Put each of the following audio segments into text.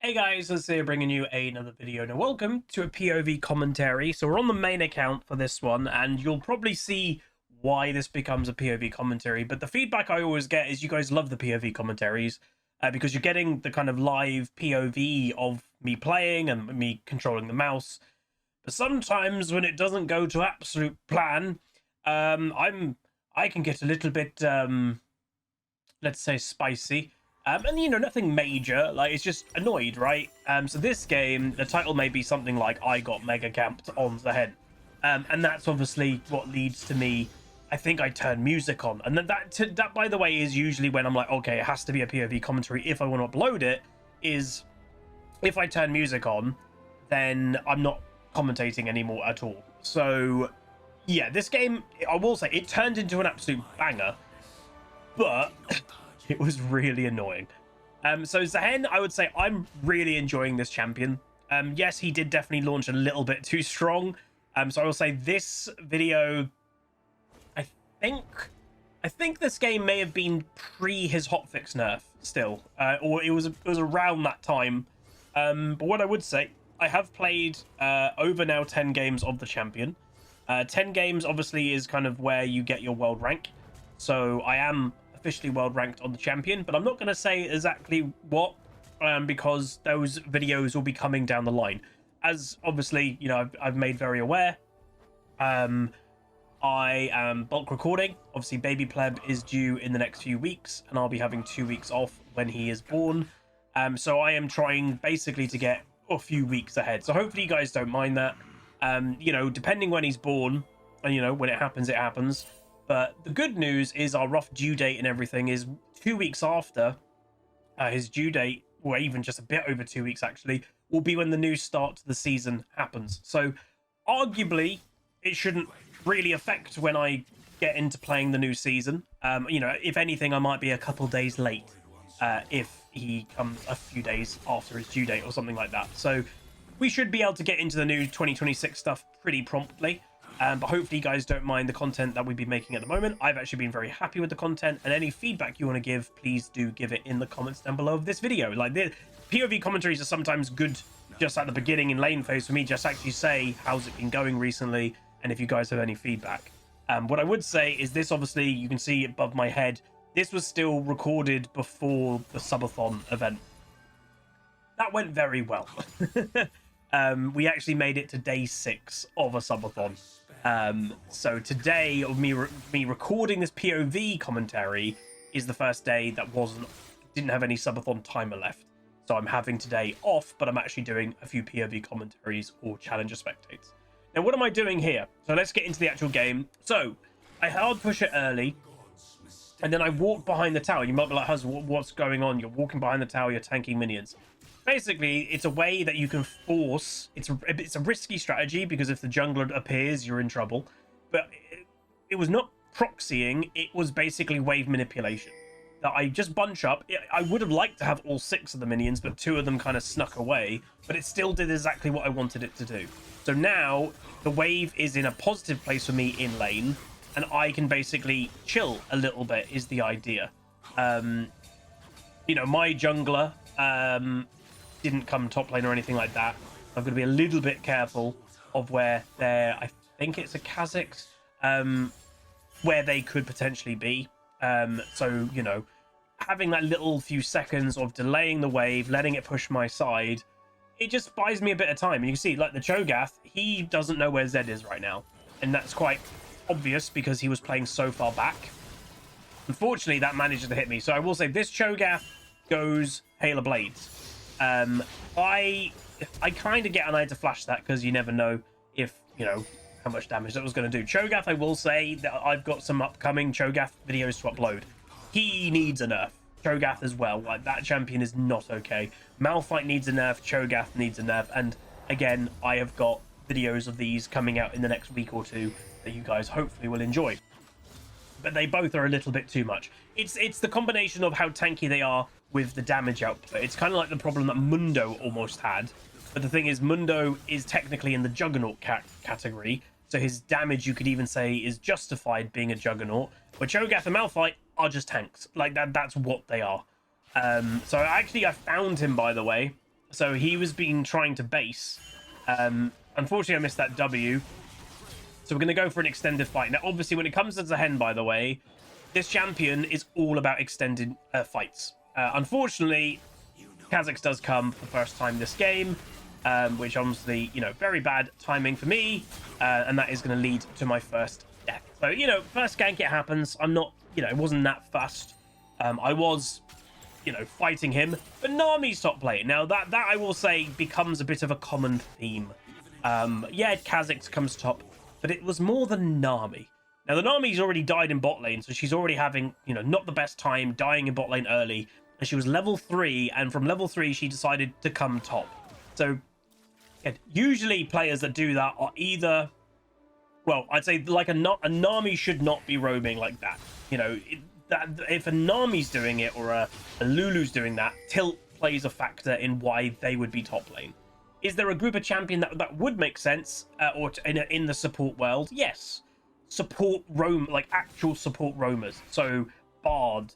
Hey guys, let's say bringing you another video. Now welcome to a POV commentary. So we're on the main account for this one, and you'll probably see why this becomes a POV commentary. But the feedback I always get is you guys love the POV commentaries because you're getting the kind of live POV of me playing and me controlling the mouse. But sometimes when it doesn't go to absolute plan, I can get a little bit let's say spicy. And you know, nothing major, like it's just annoyed, right? So this game, the title may be something like I got mega camped on the head. And that's obviously what leads to me, I think I turn music on. And then that by the way, is usually when I'm like, okay, it has to be a POV commentary if I want to upload it, is if I turn music on, then I'm not commentating anymore at all. So yeah, this game, I will say, it turned into an absolute banger, but it was really annoying. So ZAAHEN, I would say I'm really enjoying this champion. Yes, he did definitely launch a little bit too strong. So I will say this video, I think this game may have been pre his hotfix nerf still, or it was around that time. But what I would say, I have played over now 10 games of the champion. 10 games obviously is kind of where you get your world rank. So I am officially world ranked on the champion, but I'm not going to say exactly what, because those videos will be coming down the line. As obviously, you know, I've made very aware, I am bulk recording. Obviously, baby pleb is due in the next few weeks, and I'll be having 2 weeks off when he is born. So I am trying basically to get a few weeks ahead. So hopefully you guys don't mind that. You know, depending when he's born, and you know, when it happens, it happens. But the good news is our rough due date and everything is 2 weeks after his due date, or even just a bit over 2 weeks actually, will be when the new start to the season happens. So arguably, it shouldn't really affect when I get into playing the new season. You know, if anything, I might be a couple days late if he comes a few days after his due date or something like that. So we should be able to get into the new 2026 stuff pretty promptly. But hopefully you guys don't mind the content that we've been making at the moment. I've actually been very happy with the content, and any feedback you want to give, please do give it in the comments down below of this video. Like, the POV commentaries are sometimes good just at the beginning in lane phase for me, just actually say how's it been going recently, and if you guys have any feedback. What I would say is this, obviously you can see above my head, this was still recorded before the subathon event. That went very well. We actually made it to day 6 of a subathon. So today, of me recording this POV commentary is the first day that didn't have any subathon timer left. So I'm having today off, but I'm actually doing a few POV commentaries or challenger spectates. Now, what am I doing here? So let's get into the actual game. So I hard push it early, and then I walk behind the tower. You might be like, Huz, what's going on? You're walking behind the tower, you're tanking minions. Basically, it's a way that you can force... It's a risky strategy, because if the jungler appears, you're in trouble. But it was not proxying, it was basically wave manipulation. That I just bunch up. I would have liked to have all 6 of the minions, but 2 of them kind of snuck away. But it still did exactly what I wanted it to do. So now, the wave is in a positive place for me in lane, and I can basically chill a little bit, is the idea. You know, my jungler... didn't come top lane or anything like that. I'm going to be a little bit careful of where they're... I think it's a Kha'Zix, where they could potentially be. So, you know, having that little few seconds of delaying the wave, letting it push my side, it just buys me a bit of time. And you can see, like, the Cho'Gath, he doesn't know where Zed is right now. And that's quite obvious because he was playing so far back. Unfortunately, that manages to hit me. So I will say this Cho'Gath goes Hail of Blades. I kind of get an eye to flash that because you never know if, you know, how much damage that was going to do. Cho'Gath, I will say that I've got some upcoming Cho'Gath videos to upload. He needs a nerf. Cho'Gath as well. Like, that champion is not okay. Malphite needs a nerf. Cho'Gath needs a nerf. And again, I have got videos of these coming out in the next week or two that you guys hopefully will enjoy. But they both are a little bit too much. It's the combination of how tanky they are with the damage output. It's kind of like the problem that Mundo almost had. But the thing is, Mundo is technically in the Juggernaut category, so his damage, you could even say, is justified being a Juggernaut. But Cho'Gath and Malphite are just tanks. Like, that's what they are. So actually, I found him, by the way. So he was trying to base. Unfortunately, I missed that W. So we're going to go for an extended fight. Now, obviously, when it comes to ZAAHEN, by the way, this champion is all about extended fights. Unfortunately, Kha'Zix does come for the first time this game, which obviously, you know, very bad timing for me. And that is going to lead to my first death. So, you know, first gank, it happens. I'm not, you know, it wasn't that fussed. I was, you know, fighting him, but Nami's top lane. Now, that I will say becomes a bit of a common theme. Yeah, Kha'Zix comes top, but it was more than Nami. Now, the Nami's already died in bot lane, so she's already having, you know, not the best time dying in bot lane early. And she was level 3, and from level 3, she decided to come top. So, yeah, usually players that do that are either... Well, I'd say like a Nami should not be roaming like that. You know, if a Nami's doing it or a Lulu's doing that, tilt plays a factor in why they would be top lane. Is there a group of champion that would make sense, or in the support world? Yes, support roam, like actual support roamers. So Bard,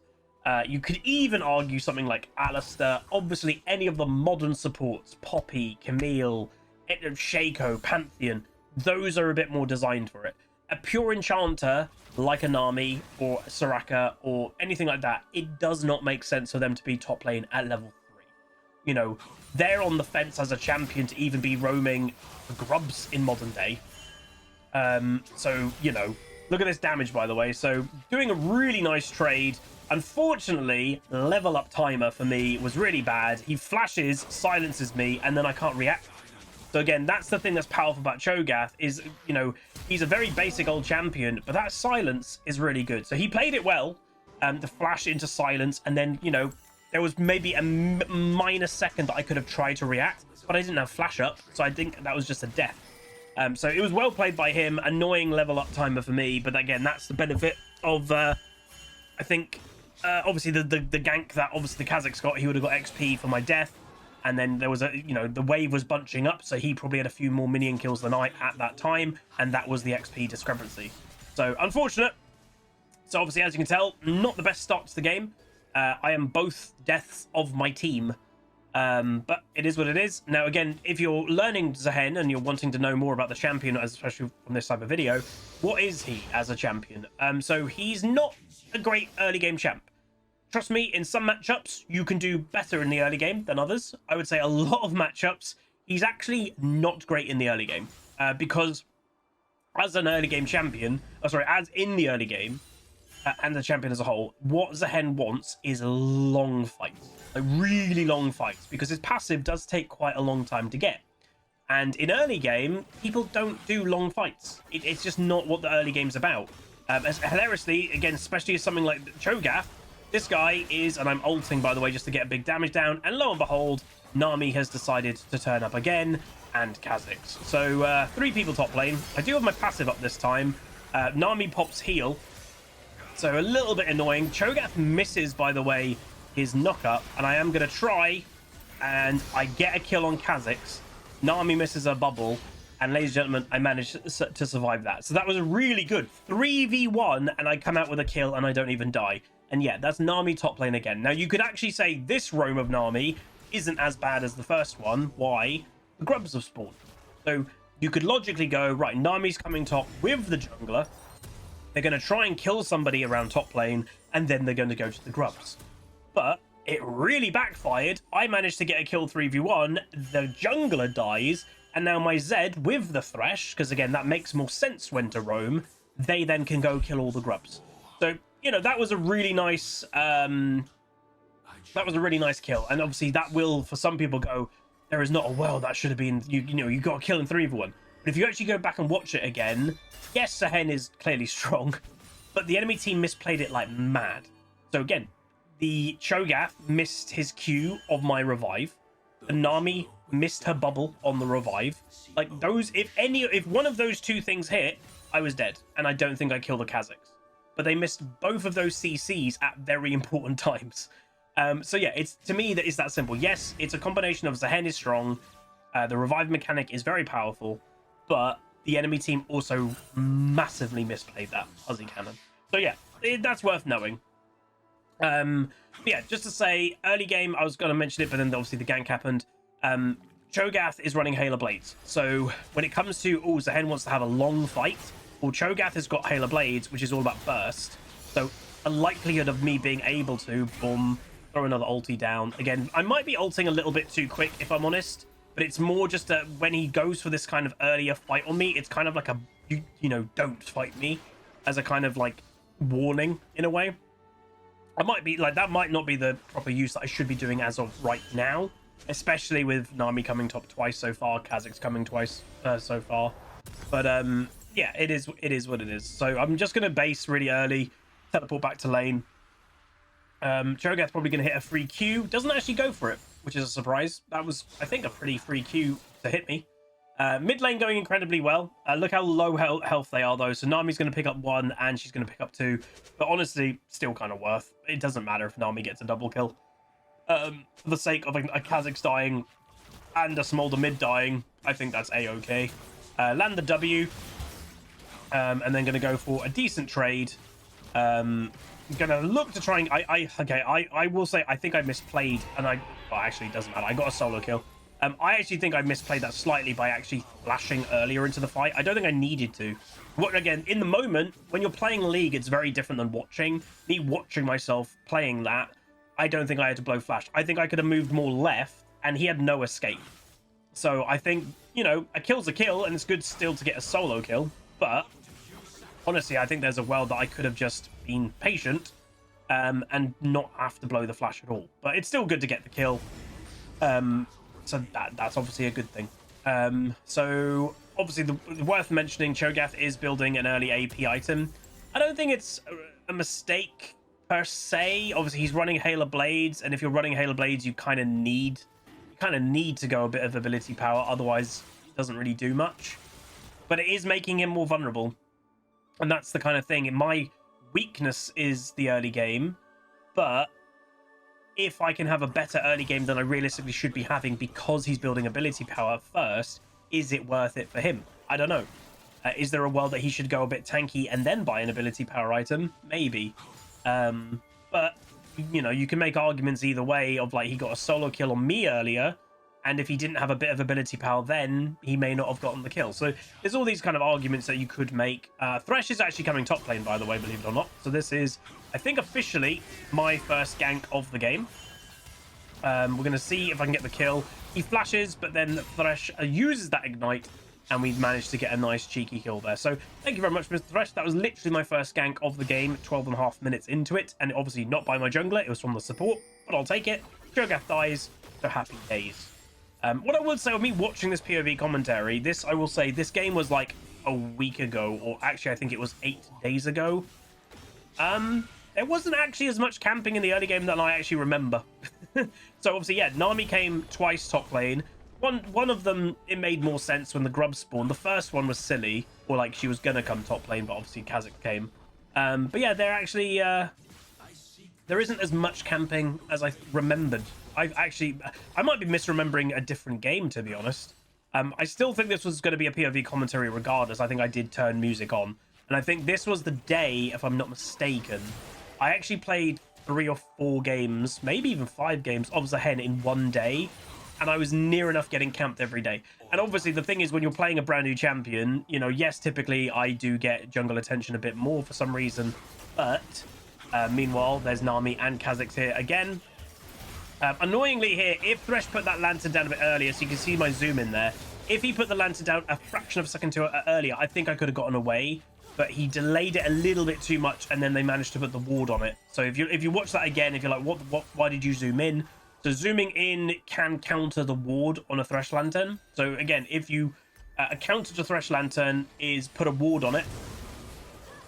you could even argue something like Alistair. Obviously, any of the modern supports, Poppy, Camille, Shaco, Pantheon, those are a bit more designed for it. A pure enchanter like a Nami or Soraka or anything like that, it does not make sense for them to be top lane at level 3. You know, they're on the fence as a champion to even be roaming grubs in modern day. So, you know, look at this damage, by the way. So, doing a really nice trade. Unfortunately, level up timer for me was really bad. He flashes, silences me, and then I can't react. So again, that's the thing that's powerful about Cho'Gath is, you know, he's a very basic old champion, but that silence is really good. So he played it well, the flash into silence, and then, you know, there was maybe a minor second that I could have tried to react, but I didn't have flash up, so I think that was just a death. So it was well played by him, annoying level up timer for me, but again, that's the benefit of, I think, obviously the gank that obviously the Kha'Zix got, he would have got XP for my death. And then there was a, you know, the wave was bunching up, so he probably had a few more minion kills than I at that time, and that was the XP discrepancy. So, unfortunate. So, obviously, as you can tell, not the best start to the game. I am both deaths of my team, but it is what it is. Now, again, if you're learning ZAAHEN and you're wanting to know more about the champion, especially from this type of video, what is he as a champion? So, he's not a great early game champ. Trust me, in some matchups, you can do better in the early game than others. I would say a lot of matchups, he's actually not great in the early game. Because as an early game champion, as in the early game, and the champion as a whole, what ZAAHEN wants is long fights. Like really long fights, because his passive does take quite a long time to get. And in early game, people don't do long fights. It's just not what the early game's about. As hilariously, again, especially as something like Cho'Gath, this guy is, and I'm ulting, by the way, just to get a big damage down. And lo and behold, Nami has decided to turn up again, and Kha'Zix. So, 3 people top lane. I do have my passive up this time. Nami pops heal. So, a little bit annoying. Cho'Gath misses, by the way, his knock-up. And I am going to try, and I get a kill on Kha'Zix. Nami misses her bubble. And, ladies and gentlemen, I managed to survive that. So, that was really good. 3v1, and I come out with a kill, and I don't even die. And yeah, that's Nami top lane again. Now, you could actually say this roam of Nami isn't as bad as the first one. Why? The grubs have spawned. So you could logically go, right, Nami's coming top with the jungler. They're going to try and kill somebody around top lane, and then they're going to go to the grubs. But it really backfired. I managed to get a kill 3v1. The jungler dies, and now my Zed with the Thresh, because again, that makes more sense when to roam, they then can go kill all the grubs. So, you know, that was a really nice kill. And obviously that will, for some people, go, there is not a well that should have been, you know, you got a kill in 3v1. But if you actually go back and watch it again, yes, ZAAHEN is clearly strong, but the enemy team misplayed it like mad. So again, the Cho'Gath missed his Q of my revive. The Nami missed her bubble on the revive. Like those, if one of those 2 things hit, I was dead. And I don't think I killed the Kha'Zix. But they missed both of those CCs at very important times. So yeah, it's to me that it's that simple. Yes, it's a combination of ZAAHEN is strong, the revive mechanic is very powerful, but the enemy team also massively misplayed that Huzzy cannon. So yeah, that's worth knowing. Yeah, just to say, early game, I was going to mention it, but then obviously the gank happened. Cho'Gath is running Hail of Blades. So when it comes to, oh, ZAAHEN wants to have a long fight. Well, Cho'Gath has got Hail of Blades, which is all about burst. So a likelihood of me being able to, boom, throw another ulti down. Again, I might be ulting a little bit too quick, if I'm honest. But it's more just that when he goes for this kind of earlier fight on me, it's kind of like a, you know, don't fight me, as a kind of like warning in a way. I might be like, that might not be the proper use that I should be doing as of right now, especially with Nami coming top twice so far, Kha'Zix coming twice so far. But yeah, it is what it is. So I'm just gonna base really early, teleport back to lane. Cho'Gath's probably gonna hit a free Q, doesn't actually go for it, which is a surprise. That was, I think, a pretty free Q to hit me. Mid lane going incredibly well. Look how low health they are, though. So Nami's going to pick up 1, and she's going to pick up 2. But honestly, still kind of worth. It doesn't matter if Nami gets a double kill. For the sake of a Kha'Zix dying and a Smolder mid dying, I think that's A-okay. Land the W. And then going to go for a decent trade. Going to look to try and... I will say, I think I misplayed, and well, actually, it doesn't matter. I got a solo kill. I actually think I misplayed that slightly by actually flashing earlier into the fight. I don't think I needed to. Again, in the moment, when you're playing League, it's very different than watching. Me watching myself playing that, I don't think I had to blow flash. I think I could have moved more left, and he had no escape. So I think, you know, a kill's a kill, and it's good still to get a solo kill. But honestly, I think there's a world that I could have just been patient and not have to blow the flash at all. But it's still good to get the kill. So that's obviously a good thing. So obviously, the worth mentioning, Cho'Gath is building an early AP item. I don't think it's a mistake per se. Obviously, he's running Hail of Blades, and if you're running Hail of Blades, you kind of need to go a bit of ability power. Otherwise, it doesn't really do much. But it is making him more vulnerable, and that's the kind of thing. My weakness is the early game, but if I can have a better early game than I realistically should be having because he's building ability power first, is it worth it for him? I don't know. Is there a world that he should go a bit tanky and then buy an ability power item? Maybe. But, you know, you can make arguments either way of, like, he got a solo kill on me earlier, and if he didn't have a bit of ability power then, he may not have gotten the kill. So there's all these kind of arguments that you could make. Thresh is actually coming top lane, by the way, believe it or not. So this is, I think, officially my first gank of the game. We're going to see if I can get the kill. He flashes, but then Thresh uses that ignite, and we've managed to get a nice cheeky kill there. So thank you very much, Mr. Thresh. That was literally my first gank of the game, 12.5 minutes into it, and obviously not by my jungler. It was from the support, but I'll take it. Cho'Gath dies, so happy days. What I would say with me watching this POV commentary, I will say this game was like a week ago, or actually I think it was 8 days ago. There wasn't actually as much camping in the early game than I actually remember. So obviously, yeah, Nami came twice top lane. One of them, it made more sense when the grub spawned. The first one was silly, or like she was gonna come top lane, but obviously Kha'Zix came. But yeah, there actually there isn't as much camping as I remembered. I might be misremembering a different game, to be honest. I still think this was going to be a POV commentary regardless. I think I did turn music on. And I think this was the day, if I'm not mistaken, I actually played 3 or 4 games, maybe even 5 games of ZAAHEN in one day. And I was near enough getting camped every day. And obviously the thing is, when you're playing a brand new champion, you know, yes, typically I do get jungle attention a bit more for some reason. But meanwhile, there's Nami and Kha'Zix here again. Annoyingly here, if Thresh put that lantern down a bit earlier, so you can see my zoom in there, if he put the lantern down a fraction of a second earlier, I think I could have gotten away, but he delayed it a little bit too much, and then they managed to put the ward on it. So if you watch that again, if you're like, why did you zoom in? So zooming in can counter the ward on a Thresh lantern. So again, if you a counter to Thresh lantern is put a ward on it.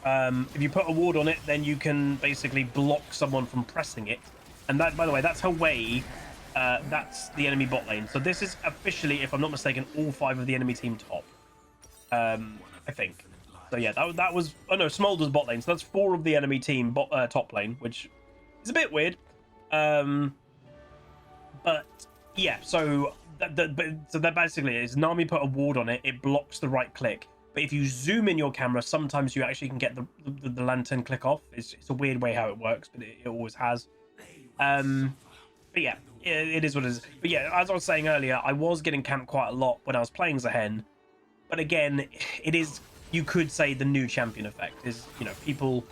If you put a ward on it, then you can basically block someone from pressing it. And that, by the way, that's her way. That's the enemy bot lane. So this is officially, if I'm not mistaken, all 5 of the enemy team top. I think. So yeah, that was... Oh no, Smolder's bot lane. So that's 4 of the enemy team top lane, which is a bit weird. But yeah, so that basically is Nami put a ward on it. It blocks the right click. But if you zoom in your camera, sometimes you actually can get the lantern click off. It's a weird way how it works, but it always has. But yeah, it is what it is. But yeah, as I was saying earlier, I was getting camped quite a lot when I was playing ZAAHEN. But again, it is, you could say, the new champion effect is, you know, people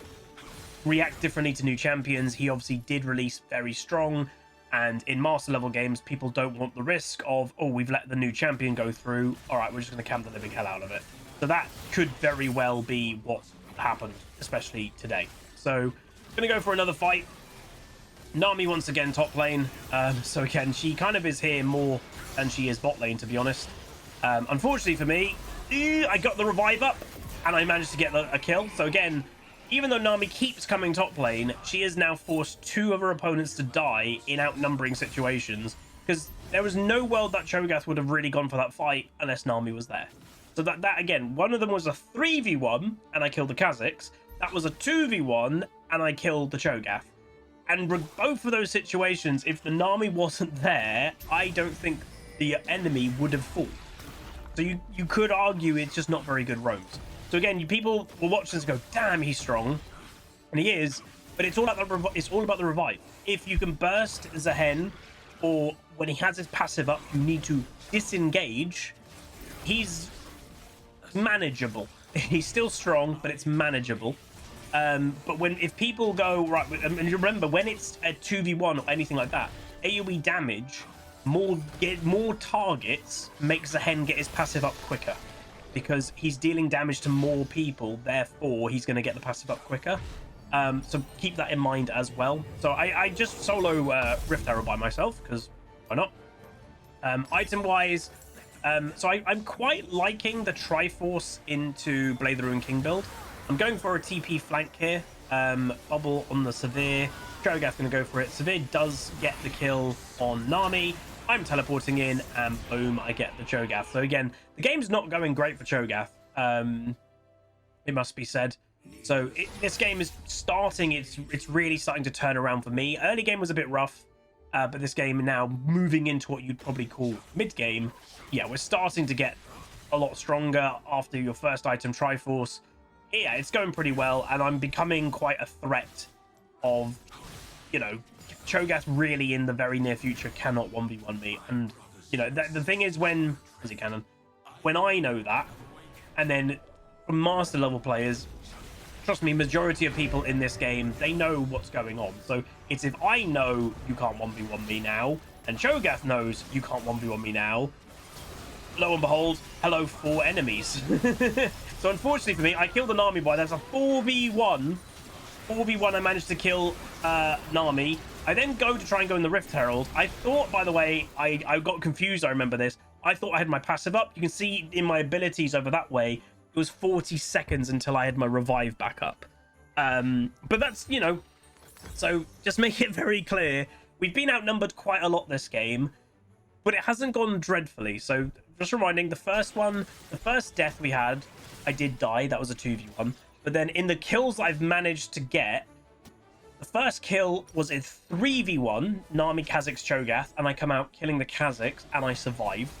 react differently to new champions. He obviously did release very strong, and in master level games, people don't want the risk of, oh, we've let the new champion go through, all right, we're just going to camp the living hell out of it. So that could very well be what happened, especially today. So gonna go for another fight. Nami once again top lane. So again, she kind of is here more than she is bot lane, to be honest. Unfortunately for me, I got the revive up and I managed to get a kill. So again, even though Nami keeps coming top lane, she has now forced 2 of her opponents to die in outnumbering situations, because there was no world that Cho'Gath would have really gone for that fight unless Nami was there. So that again, one of them was a 3v1 and I killed the Kazakhs. That was a 2v1 and I killed the Cho'Gath. And both of those situations, if the Nami wasn't there, I don't think the enemy would have fought. So you could argue it's just not very good roams. So again, people will watch this and go, damn, he's strong. And he is, but it's all about the revive. If you can burst ZAAHEN, or when he has his passive up, you need to disengage, he's manageable. He's still strong, but it's manageable. But if people go, right, and remember, when it's a 2v1 or anything like that, AoE damage, more targets makes ZAAHEN get his passive up quicker, because he's dealing damage to more people, therefore he's going to get the passive up quicker. So keep that in mind as well. So I just solo Rift Arrow by myself, because why not? Item wise, so I'm quite liking the Triforce into Blade the Ruined King build. I'm going for a TP flank here. Bubble on the Severe. Cho'Gath going to go for it. Severe does get the kill on Nami. I'm teleporting in, and boom, I get the Cho'Gath. So again, the game's not going great for Cho'Gath, it must be said. So this game is starting, it's really starting to turn around for me. Early game was a bit rough, but this game now moving into what you'd probably call mid-game. Yeah, we're starting to get a lot stronger after your first item, Triforce. Yeah, it's going pretty well, and I'm becoming quite a threat of, you know, Cho'Gath really in the very near future cannot 1v1 me. And, you know, the thing is, when I know that, and then master level players, trust me, majority of people in this game, they know what's going on. So it's, if I know you can't 1v1 me now, and Cho'Gath knows you can't 1v1 me now, lo and behold, hello, 4 enemies. So unfortunately for me, I killed the Nami boy. That's a 4v1. 4v1, I managed to kill Nami. I then go to try and go in the Rift Herald. I thought, by the way, I got confused, I remember this. I thought I had my passive up. You can see in my abilities over that way, it was 40 seconds until I had my revive back up. But that's, you know, so just make it very clear. We've been outnumbered quite a lot this game, but it hasn't gone dreadfully. So just reminding, the first death we had, I did die. That was a 2v1. But then in the kills I've managed to get, the first kill was a 3v1, Nami, Kazakhs, Cho'Gath, and I come out killing the Kazakhs, and I survived.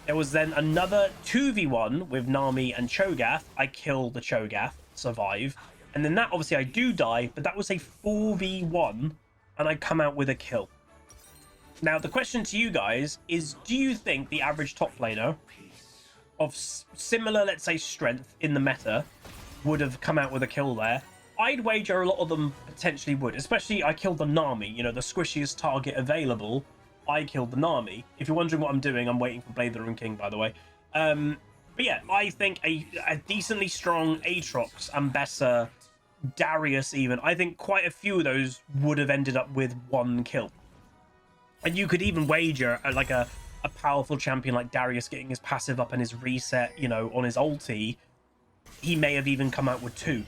There was then another 2v1 with Nami and Cho'Gath. I kill the Cho'Gath, survive. And then that, obviously, I do die, but that was a 4v1, and I come out with a kill. Now, the question to you guys is, do you think the average top laner of similar, let's say, strength in the meta would have come out with a kill there? I'd wager a lot of them potentially would. Especially, I killed the Nami, you know, the squishiest target available. I killed the Nami. If you're wondering what I'm doing, I'm waiting for Blade the Ruined King, by the way. But yeah, I think a decently strong Aatrox, Ambessa, Darius even, I think quite a few of those would have ended up with 1 kill. And you could even wager like a powerful champion like Darius getting his passive up and his reset, you know, on his ulti, he may have even come out with 2.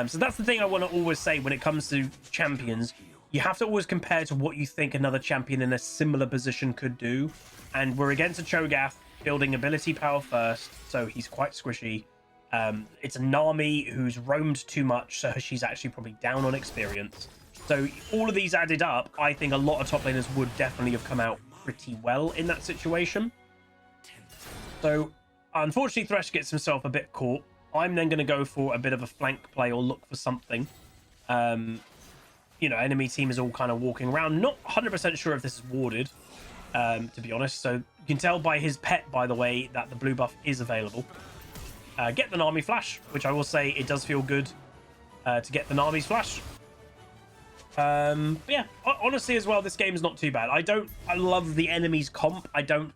So that's the thing I want to always say when it comes to champions. You have to always compare to what you think another champion in a similar position could do. And we're against a Cho'Gath building ability power first, so he's quite squishy. It's a Nami who's roamed too much, so she's actually probably down on experience. So all of these added up, I think a lot of top laners would definitely have come out pretty well in that situation. So unfortunately, Thresh gets himself a bit caught. I'm then going to go for a bit of a flank play or look for something. you know, enemy team is all kind of walking around. Not 100% sure if this is warded, to be honest. So you can tell by his pet, by the way, that the blue buff is available. Get the Nami flash, which I will say it does feel good to get the Nami's flash. Yeah, honestly as well, this game is not too bad. I love the enemy's comp. I don't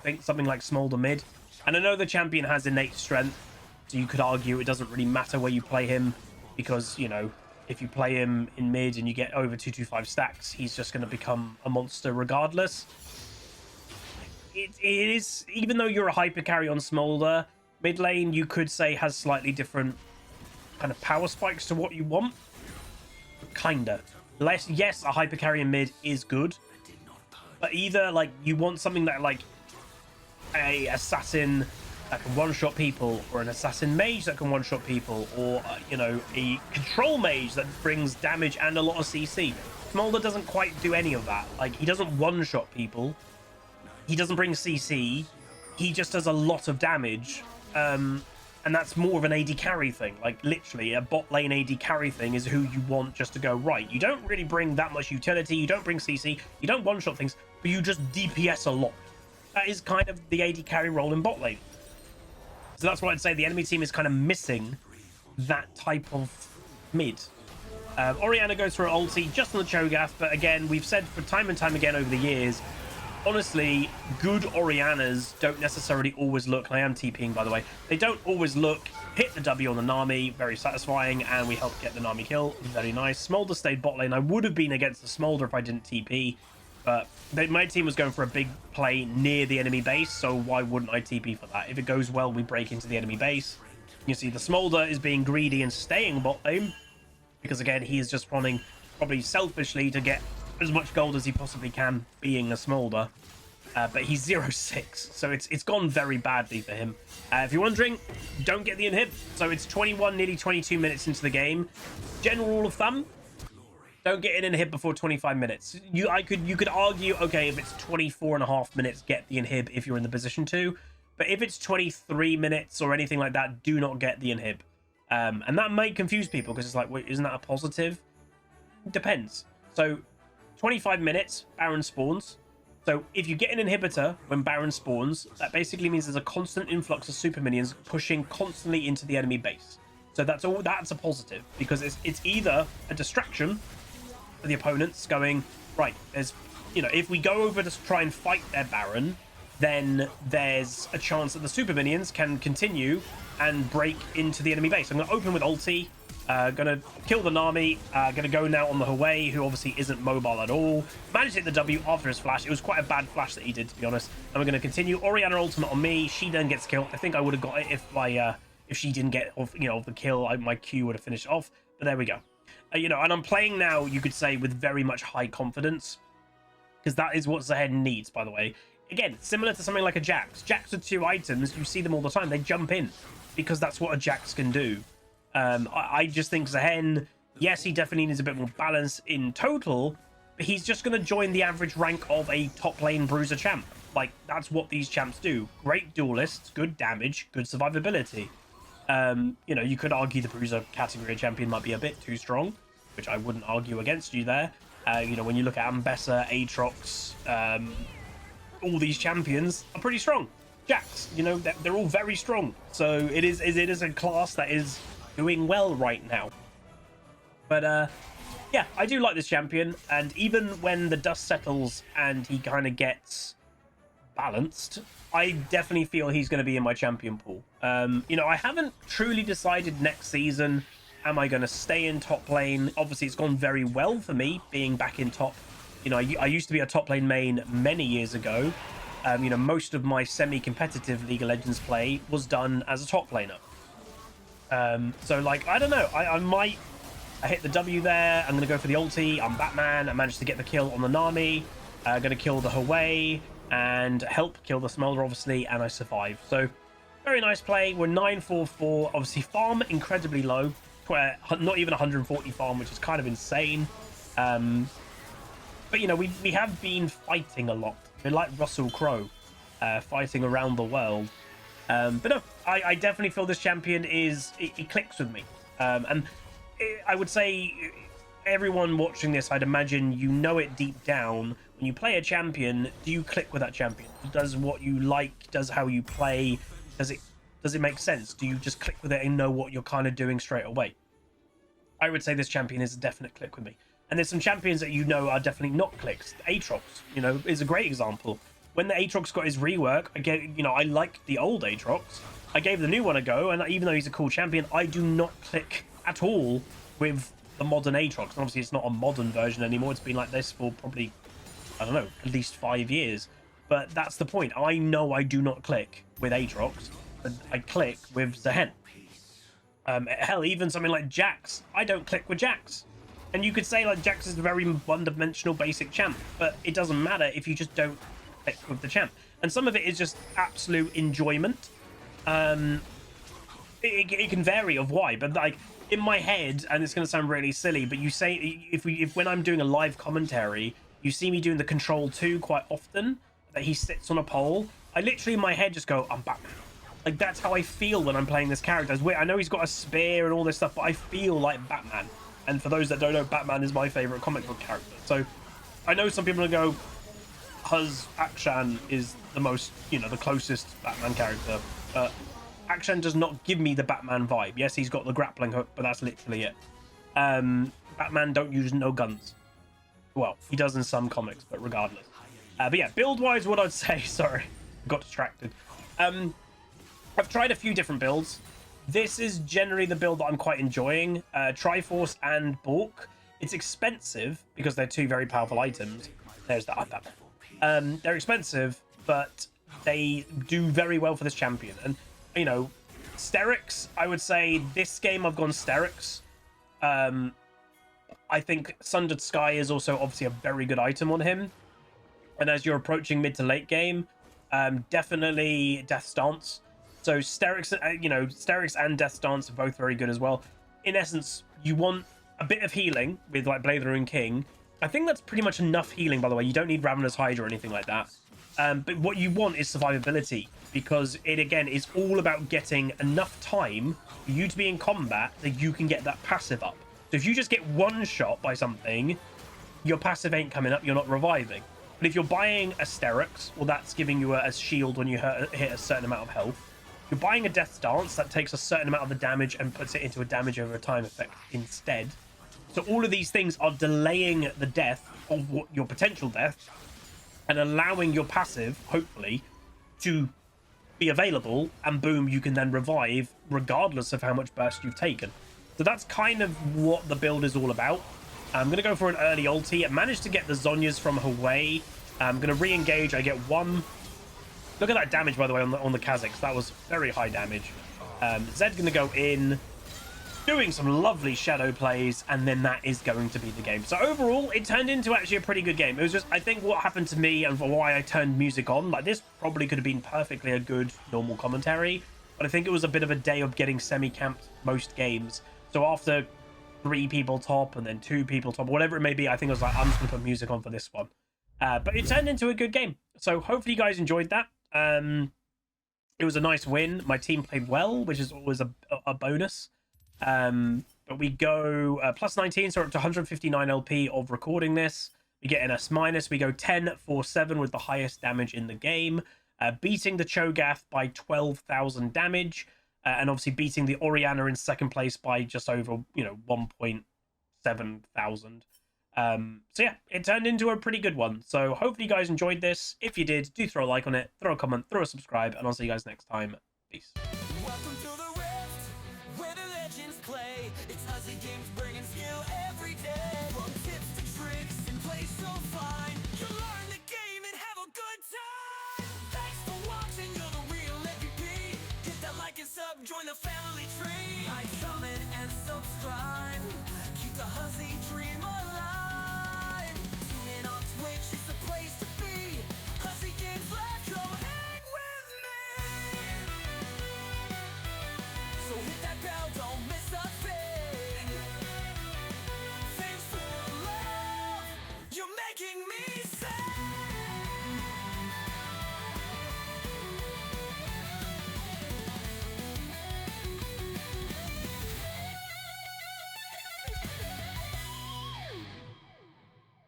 think something like Smolder mid. And I know the champion has innate strength, so you could argue it doesn't really matter where you play him, because, you know, if you play him in mid and you get over 225 stacks, he's just going to become a monster regardless. It is, even though you're a hyper carry on Smolder, mid lane you could say has slightly different kind of power spikes to what you want. Kinda. Yes, a hyper carry in mid is good, but either like you want something that like a assassin that can one-shot people, or an assassin mage that can one-shot people, or you know, a control mage that brings damage and a lot of CC. Smolder doesn't quite do any of that. Like, he doesn't one-shot people, he doesn't bring CC, he just does a lot of damage. And that's more of an AD carry thing. Like, literally, a bot lane AD carry thing is who you want just to go right. You don't really bring that much utility, you don't bring CC, you don't one-shot things, but you just DPS a lot. That is kind of the AD carry role in bot lane. So that's why I'd say the enemy team is kind of missing that type of mid. Orianna goes for an ulti just on the Cho'Gath, but again, we've said for time and time again over the years, honestly, good Oriannas don't necessarily always look, and I am TPing by the way, they don't always look, hit the W on the Nami, very satisfying, and we helped get the Nami kill, very nice. Smolder stayed bot lane. I would have been against the Smolder if I didn't TP, but my team was going for a big play near the enemy base, so why wouldn't I TP for that? If it goes well, we break into the enemy base. You see the Smolder is being greedy and staying bot lane, because again, he is just running probably selfishly to get as much gold as he possibly can, being a Smolder. But he's 0-6, so it's gone very badly for him. If you're wondering, don't get the inhib. So it's 21, nearly 22 minutes into the game. General rule of thumb, don't get an inhib before 25 minutes. You could argue, okay, if it's 24.5 minutes, get the inhib if you're in the position to. But if it's 23 minutes or anything like that, do not get the inhib. And that might confuse people, because it's like, wait, isn't that a positive? Depends. So 25 minutes, Baron spawns. So if you get an inhibitor when Baron spawns, that basically means there's a constant influx of super minions pushing constantly into the enemy base. So that's a positive, because it's either a distraction for the opponents going, right, there's, you know, if we go over to try and fight their Baron, then there's a chance that the super minions can continue and break into the enemy base. I'm going to open with ulti, gonna kill the Nami, gonna go now on the Hwei, who obviously isn't mobile at all. Managed to hit the W after his flash. It was quite a bad flash that he did, to be honest. And we're gonna continue. Orianna ultimate on me. She then gets killed. I think I would have got it if she didn't get off, you know, the kill. My Q would have finished off. But there we go. You know, and I'm playing now, you could say, with very much high confidence, because that is what ZAAHEN needs, by the way. Again, similar to something like a Jax. Jax with 2 items, you see them all the time. They jump in, because that's what a Jax can do. I just think ZAAHEN, yes, he definitely needs a bit more balance in total, but he's just going to join the average rank of a top lane bruiser champ. Like, that's what these champs do. Great duelists, good damage, good survivability. You know, you could argue the bruiser category champion might be a bit too strong, which I wouldn't argue against you there. You know, when you look at Ambessa, Aatrox, all these champions are pretty strong. Jax, you know, they're all very strong. So it is a class that is doing well right now. But yeah, I do like this champion, and even when the dust settles and he kind of gets balanced, I definitely feel he's going to be in my champion pool. You know, I haven't truly decided next season, am I going to stay in top lane? Obviously, it's gone very well for me being back in top. You know, I used to be a top lane main many years ago. You know, most of my semi-competitive League of Legends play was done as a top laner. So, like, I don't know. I hit the W there. I'm going to go for the ulti. I'm Batman. I managed to get the kill on the Nami. Going to kill the Hwei and help kill the Smolder, obviously, and I survive. So, very nice play. We're 944. Obviously, farm incredibly low. Not even 140 farm, which is kind of insane. But, you know, we have been fighting a lot. We're like Russell Crowe, fighting around the world. But no, I definitely feel this champion it clicks with me. And I would say everyone watching this, I'd imagine you know it deep down. When you play a champion, do you click with that champion? Does what you like, does how you play, does it make sense? Do you just click with it and know what you're kind of doing straight away? I would say this champion is a definite click with me. And there's some champions that you know are definitely not clicks. Aatrox, you know, is a great example. When the Aatrox got his rework, I liked the old Aatrox. I gave the new one a go, and even though he's a cool champion, I do not click at all with the modern Aatrox. And obviously, it's not a modern version anymore. It's been like this for probably, I don't know, at least 5 years. But that's the point. I know I do not click with Aatrox, but I click with ZAAHEN. Hell, even something like Jax, I don't click with Jax. And you could say like Jax is a very one-dimensional basic champ, but it doesn't matter if you just don't click with the champ. And some of it is just absolute enjoyment. It can vary of why, but like in my head, and it's going to sound really silly, but you say if when I'm doing a live commentary, you see me doing the Control 2 quite often, that he sits on a pole, I literally in my head just go, I'm Batman. Like, that's how I feel when I'm playing this character. It's weird. I know he's got a spear and all this stuff, but I feel like Batman. And for those that don't know, Batman is my favorite comic book character. So I know some people will go, Akshan is the most, you know, the closest Batman character. But Akshan does not give me the Batman vibe. Yes, he's got the grappling hook, but that's literally it. Batman don't use no guns. Well, he does in some comics, but regardless. But yeah, build-wise, what I'd say, sorry, got distracted. I've tried a few different builds. This is generally the build that I'm quite enjoying. Triforce and Balk. It's expensive because they're two very powerful items. There's that. They're expensive, but they do very well for this champion. And, you know, Sterix, I would say this game I've gone Sterix. I think Sundered Sky is also obviously a very good item on him. And as you're approaching mid to late game, definitely Death Stance. So Sterix, Sterix and Death Stance are both very good as well. In essence, you want a bit of healing with like Blade Rune King. I think that's pretty much enough healing, by the way. You don't need Ravenous Hide or anything like that. But what you want is survivability, because it, again, is all about getting enough time for you to be in combat that you can get that passive up. So if you just get one shot by something, your passive ain't coming up, you're not reviving. But if you're buying a Sterix, well, that's giving you a shield when you hit a certain amount of health. You're buying a Death Stance that takes a certain amount of the damage and puts it into a damage over time effect instead. So all of these things are delaying the death of your potential death and allowing your passive, hopefully, to be available, and boom, you can then revive regardless of how much burst you've taken. So that's kind of what the build is all about. I'm going to go for an early ulti. I managed to get the Zhonya's from her way. I'm going to re-engage. I get one. Look at that damage, by the way, on the Kazakhs. That was very high damage. Zed's going to go in, doing some lovely shadow plays, and then that is going to be the game. So overall, it turned into actually a pretty good game. It was just, I think what happened to me and for why I turned music on, like this probably could have been perfectly a good normal commentary, but I think it was a bit of a day of getting semi-camped most games. So after 3 people top and then 2 people top, whatever it may be, I think I was like, I'm just going to put music on for this one. But it turned into a good game. So hopefully you guys enjoyed that. It was a nice win. My team played well, which is always a bonus. But we go plus 19, so we're up to 159 LP of recording this. We get an S-. We go 10-4-7 with the highest damage in the game, beating the Cho'Gath by 12,000 damage, and obviously beating the Orianna in second place by just over 1.7 thousand. So yeah, it turned into a pretty good one. So hopefully you guys enjoyed this. If you did, do throw a like on it, throw a comment, throw a subscribe, and I'll see you guys next time. Peace. Welcome to the Rift, where the legends play. It's HuzzyGames bringing skill every day. From tips to tricks and play so fine, you'll learn the game and have a good time. Thanks for watching, you're the real MVP. Hit that like and sub, join the family tree. Like, comment, and subscribe. Keep the Huzzy dream alive.